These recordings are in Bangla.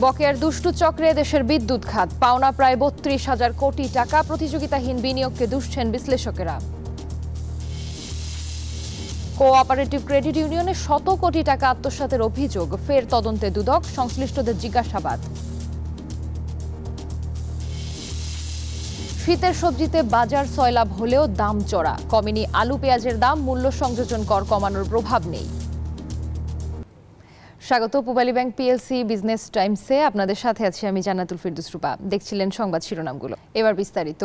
বকেয়ার দুষ্টু চক্রে দেশের বিদ্যুৎ খাত, পাওনা প্রায় ৩২,০০০ কোটি টাকা। প্রতিযোগিতাহীন বিনিয়োগকে দুষছেন বিশ্লেষকেরা। কোঅপারেটিভ ক্রেডিট ইউনিয়নে শত কোটি টাকা আত্মসাতের অভিযোগ, ফের তদন্তে দুদক, সংশ্লিষ্টদের জিজ্ঞাসাবাদ। শীতের সবজিতে বাজার সয়লাভ হলেও দাম চড়া, কমেনি আলু পেঁয়াজের দাম, মূল্য সংযোজন কর কমানোর প্রভাব নেই। স্বাগত পূবালী ব্যাংক পিএলসি বিজনেস টাইমসে, আপনাদের সাথে আছি আমি জান্নাতুল ফিরদৌস রূপা। দেখছিলেন সংবাদ শিরোনামগুলো, এবার বিস্তারিত।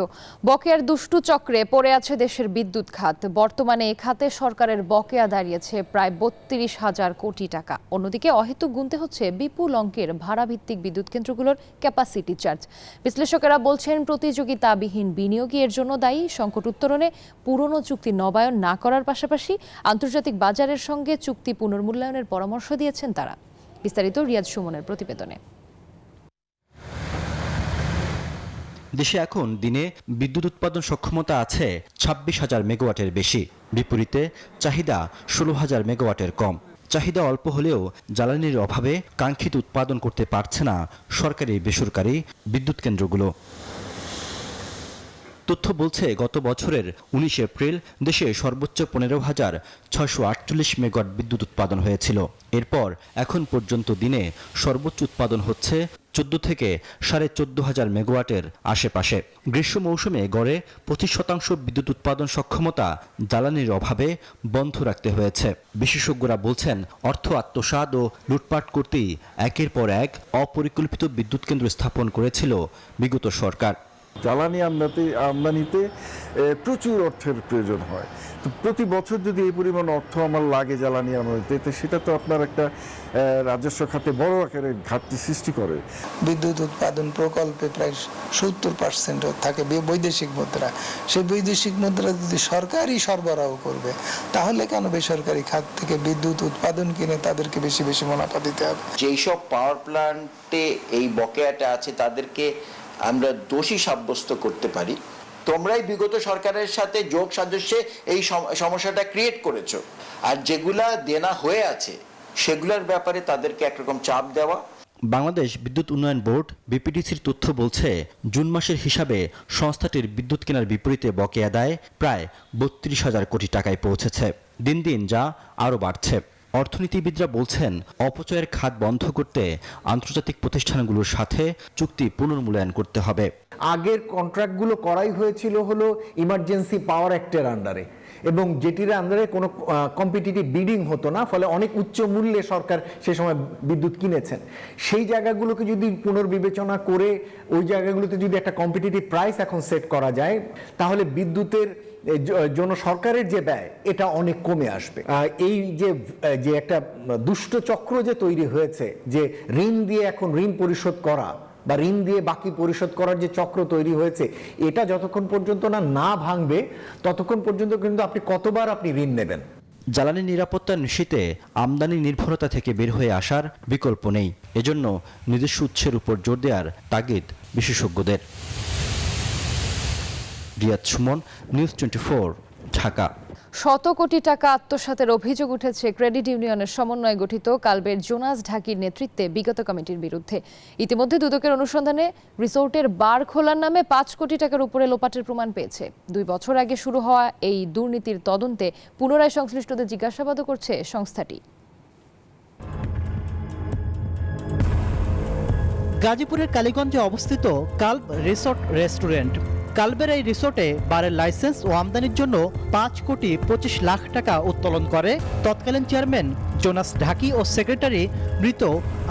বকেয়ার দুষ্টু চক্রে পড়ে আছে দেশের বিদ্যুৎ খাত। বর্তমানে এ খাতে সরকারের বকেয়া দাঁড়িয়েছে প্রায় ৩২,০০০ কোটি টাকা। অন্যদিকে অহেতুক গুনতে হচ্ছে বিপুল অঙ্কের ভাড়াভিত্তিক বিদ্যুৎ কেন্দ্রগুলোর ক্যাপাসিটি চার্জ। বিশ্লেষকেরা বলছেন, প্রতিযোগিতাবিহীন বিনিয়োগই এর জন্য দায়ী। সংকট উত্তরণে পুরনো চুক্তি নবায়ন না করার পাশাপাশি আন্তর্জাতিক বাজারের সঙ্গে চুক্তি পুনর্মূল্যায়নের পরামর্শ দিয়েছেন তারা। বিস্তারিত রিয়াজ সুমনের প্রতিবেদনে। দেশে এখন দিনে বিদ্যুৎ উৎপাদন সক্ষমতা আছে ২৬,০০০ মেগাওয়াটের বেশি, বিপরীতে চাহিদা ১৬,০০০ মেগাওয়াটের কম। চাহিদা অল্প হলেও জ্বালানির অভাবে কাঙ্ক্ষিত উৎপাদন করতে পারছে না সরকারি বেসরকারি বিদ্যুৎ কেন্দ্রগুলো। তথ্য বলছে, গত বছরের ১৯ এপ্রিল দেশে সর্বোচ্চ ১৫,৬৪৮ মেগাওয়াট বিদ্যুৎ উৎপাদন হয়েছিল। এরপর এখন পর্যন্ত দিনে সর্বোচ্চ উৎপাদন হচ্ছে ১৪ থেকে ১৪,৫০০ মেগাওয়াটের আশেপাশে। গ্রীষ্ম মৌসুমে গড়ে ২৫% বিদ্যুৎ উৎপাদন সক্ষমতা জ্বালানির অভাবে বন্ধ রাখতে হয়েছে। বিশেষজ্ঞরা বলছেন, অর্থ আত্মসাৎ ও লুটপাট করতেই একের পর এক অপরিকল্পিত বিদ্যুৎ কেন্দ্র স্থাপন করেছিল বিগত সরকার। জ্বালানি আমদানিতে প্রচুর অর্থের প্রয়োজন হয়, তো প্রতি বছর যদি এই পরিমাণ অর্থ আমার লাগে জ্বালানি আমদানিতে, তো সেটা তো আপনার একটা রাজস্ব খাতে বড় আকারের ঘাটতি সৃষ্টি করে। বিদ্যুৎ উৎপাদন প্রকল্পে প্রায় ৭০% থাকে বৈদেশিক মুদ্রা। সেই বৈদেশিক মুদ্রা যদি সরকারই সরবরাহ করবে, তাহলে কেন বেসরকারি খাত থেকে বিদ্যুৎ উৎপাদন কিনে তাদেরকে বেশি বেশি মুনাফা দিতে হবে? যেই সব পাওয়ার প্ল্যান্টে এই বকেয়াটা আছে তাদেরকে আমরা দোষী সাব্যস্ত করতে পারি। তোমরাই বিগত সরকারের সাথে যোগ সাদৃশ্যে এই সমস্যাটা ক্রিয়েট করেছো, আর যেগুলা দেনা হয়ে আছে সেগুলোর ব্যাপারে তাদেরকে একরকম চাপ দেওয়া। বাংলাদেশ বিদ্যুৎ উন্নয়ন বোর্ড বিপিডিসির তথ্য বলছে, জুন মাসের হিসাবে সংস্থাটির বিদ্যুৎ কেনার বিপরীতে বকেয়া দায় প্রায় ৩২,০০০ কোটি টাকায় পৌঁছেছে। দিন দিন যা আরও বাড়ছে। অর্থনীতিবিদরা বলছেন, অপচয়ের খাত বন্ধ করতে আন্তর্জাতিক প্রতিষ্ঠানগুলোর সাথে চুক্তি পুনর্মূল্যায়ন করতে হবে। আগের কন্ট্রাক্টগুলো করাই হয়েছিল হলো ইমার্জেন্সি পাওয়ার অ্যাক্টের আন্ডারে, এবং যেটির আন্ডারে কোনো কম্পিটিটিভ বিডিং হতো না, ফলে অনেক উচ্চ মূল্যে সরকার সে সময় বিদ্যুৎ কিনেছেন। সেই জায়গাগুলোকে যদি পুনর্বিবেচনা করে ওই জায়গাগুলোতে যদি একটা কম্পিটিটিভ প্রাইস এখন সেট করা যায়, তাহলে বিদ্যুতের জন্য সরকারের যে ব্যয় এটা অনেক কমে আসবে। এই যে একটা দুষ্ট চক্র যে তৈরি হয়েছে, যে ঋণ দিয়ে এখন ঋণ পরিশোধ করা বা ঋণ দিয়ে বাকি পরিশোধ করার যে চক্র তৈরি হয়েছে, এটা যতক্ষণ পর্যন্ত না ভাঙবে ততক্ষণ পর্যন্ত কিন্তু আপনি কতবার আপনি ঋণ নেবেন। জ্বালানি নিরাপত্তা নিশ্চিতে আমদানি নির্ভরতা থেকে বের হয়ে আসার বিকল্প নেই। এজন্য নিজস্ব উৎসের উপর জোর দেওয়ার তাগিদ বিশেষজ্ঞদের। রিয়াজ সুমন, নিউজ 24, ঢাকা। শত কোটি টাকা আত্মসাতের অভিযোগ উঠেছে ক্রেডিট ইউনিয়নের সমন্বয়ে গঠিত কালবের জোনাস ঢাকির নেতৃত্বে বিগত কমিটির বিরুদ্ধে। ইতিমধ্যে দুদকের অনুসন্ধানে রিসোর্টের বার খোলার নামে ৫ কোটি টাকার উপরে লোপাটের প্রমাণ পেয়েছে। ২ বছর আগে শুরু হওয়া এই দুর্নীতির তদন্তে পুনরায় সংশ্লিষ্টদের জিজ্ঞাসাবাদও করছে সংস্থাটি। গাজীপুরের কালীগঞ্জে অবস্থিত কাল্ব রিসোর্ট রেস্টুরেন্ট। কালবের এই রিসোর্টে বারের লাইসেন্স ও আমদানির জন্য ৫,২৫,০০,০০০ টাকা উত্তোলন করে তৎকালীন চেয়ারম্যান জোনাস ঢাকি ও সেক্রেটারি মৃত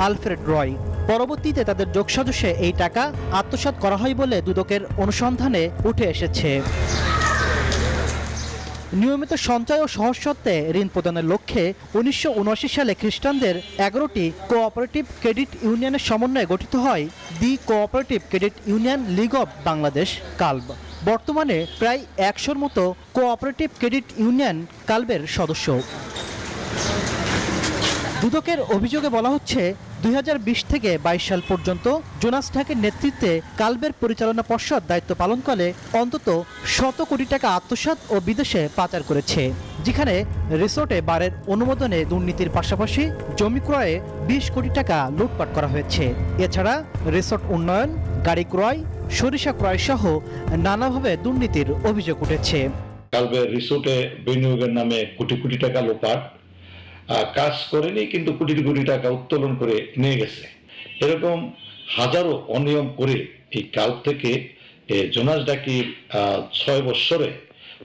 আলফ্রেড রয়। পরবর্তীতে তাদের যোগসাজশে এই টাকা আত্মসাৎ করা হয় বলে দুদকের অনুসন্ধানে উঠে এসেছে। নিয়মিত সঞ্চয় ও সহজসত্ত্বে ঋণ প্রদানের লক্ষ্যে ১৯৭৯ সালে খ্রিস্টানদের ১১টি কোঅপারেটিভ ক্রেডিট ইউনিয়নের সমন্বয়ে গঠিত হয় the cooperative credit union league of Bangladesh, কাল্ব। বর্তমানে প্রায় ১০০-র মতো কোঅপারেটিভ ক্রেডিট ইউনিয়ন কাল্বের সদস্য। দুদকের অভিযোগে বলা হচ্ছে, 2020 থেকে 22 সাল পর্যন্ত জোনাস ঢাকের নেতৃত্বে কালবের পরিচালনা পর্ষদ দায়িত্ব পালন করে অন্তত 100 কোটি টাকা আত্মসাৎ ও বিদেশে পাচার করেছে, যেখানে রিসোর্টে বারের অনুমোদনে দুর্নীতির পাশাপাশি জমি ক্রয়ে 20 কোটি টাকা লুটপাট করা হয়েছে। এছাড়া রিসোর্ট উন্নয়ন, গাড়ি ক্রয়, সরিষা ক্রয় সহ নানাভাবে দুর্নীতির অভিযোগ উঠেছে। কালবের রিসোর্টে বিনিয়োগের নামে কোটি কোটি টাকা লোপাট, কাজ করেনি কিন্তু কোটি কোটি টাকা উত্তোলন করে নিয়ে গেছে। এরকম হাজারো অনিয়ম করে এই কাল থেকে জোনাস ডাকির 6 বছরে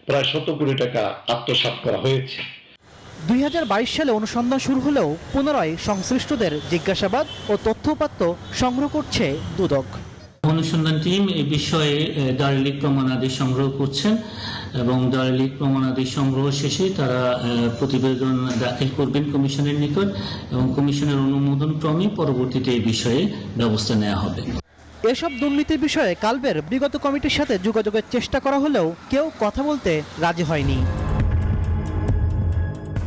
প্রায় 100 কোটি টাকা আত্মসাৎ করা হয়েছে। 2022 সালে অনুসন্ধান শুরু হলেও পুনরায় সংশ্লিষ্টদের জিজ্ঞাসাবাদ ও তথ্যউপাত্ত সংগ্রহ করছে দুদক। অনুসন্ধান টিম এই বিষয়ে দালিলিক প্রমাণাদি সংগ্রহ করছেন এবং দালিলিক প্রমাণাদি সংগ্রহ শেষে তারা প্রতিবেদন দাখিল করবেন কমিশনের নিকট এবং কমিশনের অনুমোদন ক্রমে পরবর্তীতে এই বিষয়ে ব্যবস্থা নেওয়া হবে। এসব দুর্নীতির বিষয়ে কালবের বিগত কমিটির সাথে যোগাযোগের চেষ্টা করা হলেও কেউ কথা বলতে রাজি হয়নি।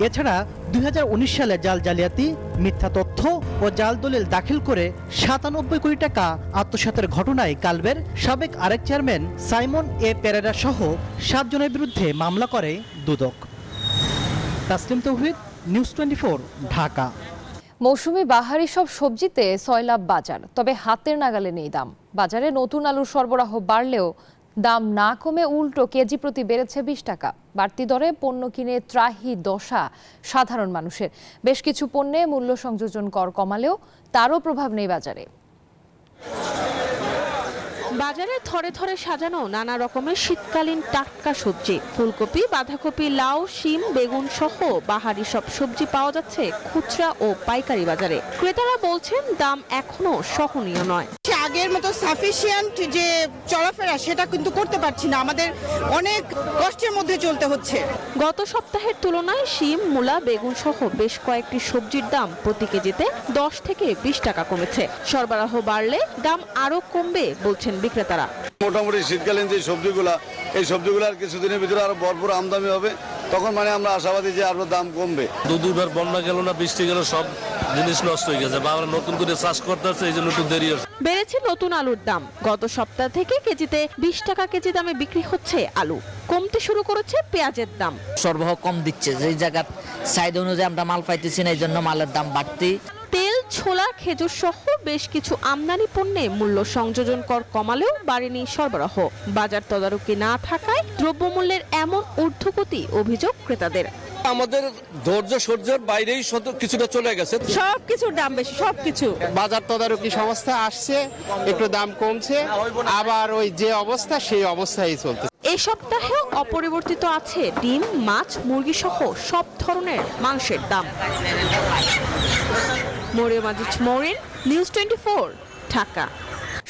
এছাড়া 2019 সালে জাল জালিয়াতি, মিথ্যা তথ্য ও জাল দলিল দাখিল করে 97 কোটি টাকা আত্মসাতের ঘটনায় কালবের সাবেক আরেক চেয়ারম্যান সাইমন এ পেরেরা সহ 7 জনের বিরুদ্ধে মামলা করে দুদক। তাসলিম তৌহিদ, নিউজ 24, ঢাকা। মৌসুমি বাহারি সব সবজিতে সয়লাব বাজার, তবে হাতের নাগালে নেই দাম। বাজারে নতুন আলুর সরবরাহ বাড়লেও দাম না কমে উল্টো কেজি প্রতি বেড়েছে 20 টাকা। বাড়তি দরে পণ্য কিনে ত্রাহি দশা সাধারণ মানুষের। বেশ কিছু পণ্যে মূল্য সংযোজন কর কমালেও তারও প্রভাব নেই বাজারে। বাজারে থরে থরে সাজানো নানা রকমের শীতকালীন টাটকা সবজি, ফুলকপি, বাঁধাকপি, লাউ, শিম, বেগুন সহ বাহারি সব সবজি পাওয়া যাচ্ছে খুচরা ও পাইকারি বাজারে। ক্রেতারা বলছেন দাম এখনো সহনীয় নয়। আগের মতো সাফিসিয়েন্ট যে চলাফেরা সেটা কিন্তু করতে পারছি না, আমাদের অনেক কষ্টের মধ্যে চলতে হচ্ছে। গত সপ্তাহের তুলনায় শিম, মূলা, বেগুন সহ বেশ কয়েকটি সবজির দাম প্রতি কেজিতে 10 থেকে 20 টাকা কমেছে। সরবরাহ বাড়লে দাম আরো কমবে বলছেন বিক্রেতারা। মোটামুটি শীতকালীন যে সবজিগুলা, এই সবজিগুলার কিছুদিনের ভিতরে আরো ভরপুর আমদানি হবে, তখন আমরা আশাবাদী যে আরো দাম কমবে। দুইবার বন্যা গেল না, বৃষ্টি গেল, সব জিনিস নষ্ট হয়ে গেছে বা আমরা নতুন করে চাষ করতে হচ্ছে, এই জন্য একটু দেরি হচ্ছে। বেড়েছে নতুন আলুর দাম। গত সপ্তাহ থেকে কেজিতে 20 টাকা কেজি দামে বিক্রি হচ্ছে আলু। কমতে শুরু করেছে পেঁয়াজের দাম। সরবরাহ কম দিচ্ছে, যে জায়গা সাইড অনুযায়ী আমরা মাল পাইতেছি না, এই জন্য মালের দাম বাড়তি। তেল, ছোলা, খেজুর সহ বেশ কিছু আমদানি পণ্যে মূল্য সংযোজন কর কমালেও বাড়েনি সরবরাহ। বাজার তদারকি না থাকায় দ্রব্যমূল্যের এমন ঊর্ধ্বগতি অভিযোগ ক্রেতাদের। আমাদের ধৈর্য সহ্যের বাইরেই কিছুটা চলে গেছে। সবকিছুর দাম বেশি, সবকিছু। বাজার তদারকি সংস্থা আসছে, একটু দাম কমছে, আবার ওই যে অবস্থা সেই অবস্থায় চলছে। এই সপ্তাহেও অপরিবর্তিত আছে ডিম, মাছ, মুরগি সহ সব ধরনের মাংসের দাম। মরিয়ম আজিজ মরিন, নিউজ 24, ঢাকা।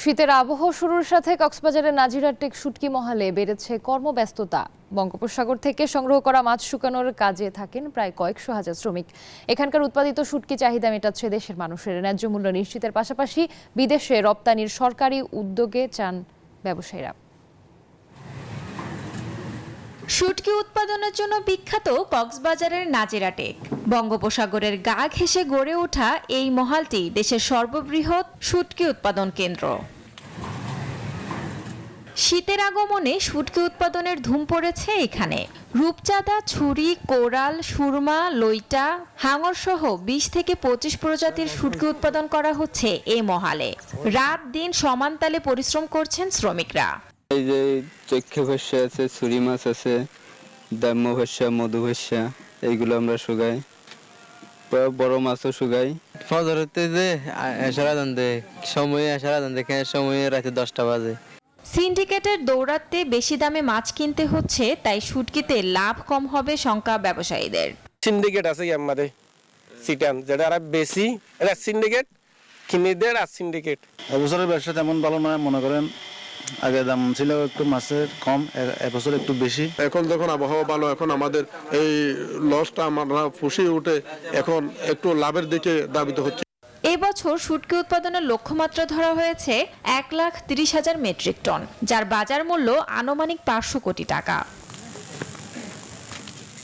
শীতের আবহ শুরুর সাথে কক্সবাজারের নাজিরাটেক শুটকি মহলে বেড়েছে কর্মব্যস্ততা। বঙ্গোপসাগর থেকে সংগ্রহ করা মাছ শুকানোর কাজে থাকেন প্রায় কয়েকশো হাজার শ্রমিক। এখানকার উৎপাদিত শুটকি চাহিদা মেটাচ্ছে দেশের মানুষের। ন্যায্য মূল্য নিশ্চিতের পাশাপাশি বিদেশে রপ্তানির সরকারি উদ্যোগে চান ব্যবসায়ীরা। শুটকি উৎপাদনের জন্য বিখ্যাত কক্সবাজারের নাজিরাটেক। বঙ্গোপসাগরের গা ঘেঁষে গড়ে ওঠা এই মহলটি দেশের সর্ববৃহৎ শুটকি উৎপাদন কেন্দ্র। শীতের আগমনে শুটকি উৎপাদনের ধুম পড়েছে এখানে। রূপচাঁদা, ছুরি, কোরাল, সুরমা, লইটা, হাঙর সহ 20 থেকে 25 প্রজাতির শুটকি উৎপাদন করা হচ্ছে এই মহালে। রাত দিন সমান তালে পরিশ্রম করছেন শ্রমিকরা। এই যে চৈক্ষ ভস্যা আছে, ছুরি মাছ আছে, দাম্য ভস্যা, মধু ভস্যা, এইগুলো আমরা শুকাই। বড় মাছও শুকাই। ফজরতে যে এসারাদান দেয়, সময়ে এসারাদান দেখে সময়ে রাতে 10টা বাজে। সিন্ডিকেটের দৌরাত্মে বেশি দামে মাছ কিনতে হচ্ছে, তাই শুটকিতে লাভ কম হবে শঙ্কা ব্যবসায়ীদের। সিন্ডিকেট আছে আমাদের সিটান, যেটা আর বেশি এটা সিন্ডিকেট কিনে দেয় আর সিন্ডিকেট। এবছরের ব্যবসা তেমন ভালো নয়, মনে করেন আগে দাম ছিল একটু মাছের কম, এবছর একটু বেশি। এখন যখন আবহাওয়া ভালো, এখন আমাদের এই লসটা আমরা পুষিয়ে উঠে এখন একটু লাভের দিকে ধাবিত হচ্ছে। এবছর শুটকি উৎপাদনের লক্ষ্যমাত্রা ধরা হয়েছে 1,30,000 মেট্রিক টন, যার বাজার মূল্য আনুমানিক 500 কোটি টাকা।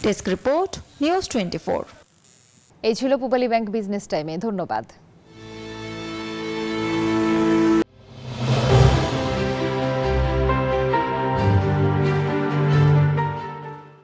Desk report, news 24। এই ছিল পূবালী ব্যাংক বিজনেস টাইমে। ধন্যবাদ।